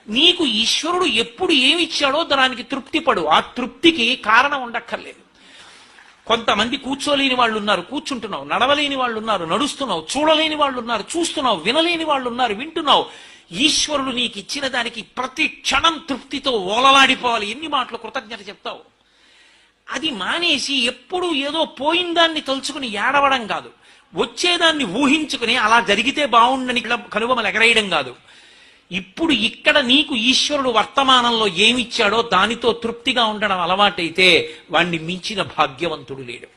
నీకు ఈశ్వరుడు ఎప్పుడు ఏమిచ్చాడో దానికి తృప్తి పడు. ఆ తృప్తికి కారణం ఉండక్కర్లేదు. కొంతమంది కూర్చోలేని వాళ్ళు ఉన్నారు, కూర్చుంటున్నావు. నడవలేని వాళ్ళు ఉన్నారు, నడుస్తున్నావు. చూడలేని వాళ్ళు ఉన్నారు, చూస్తున్నావు. వినలేని వాళ్ళు ఉన్నారు, వింటున్నావు. ఈశ్వరుడు నీకు ఇచ్చిన దానికి ప్రతి క్షణం తృప్తితో ఓలలాడిపోవాలి. ఎన్ని మాటలు కృతజ్ఞత చెప్తావు. అది మానేసి ఎప్పుడు ఏదో పోయిన దాన్ని తలుచుకుని ఏడవడం కాదు, వచ్చేదాన్ని ఊహించుకుని అలా జరిగితే బాగుండని కనుబొమలు ఎగరేయడం కాదు. ఇప్పుడు ఇక్కడ నీకు ఈశ్వరుడు వర్తమానంలో ఏమిచ్చాడో దానితో తృప్తిగా ఉండడం అలవాటైతే వాణ్ణి మించిన భాగ్యవంతుడు లేడు.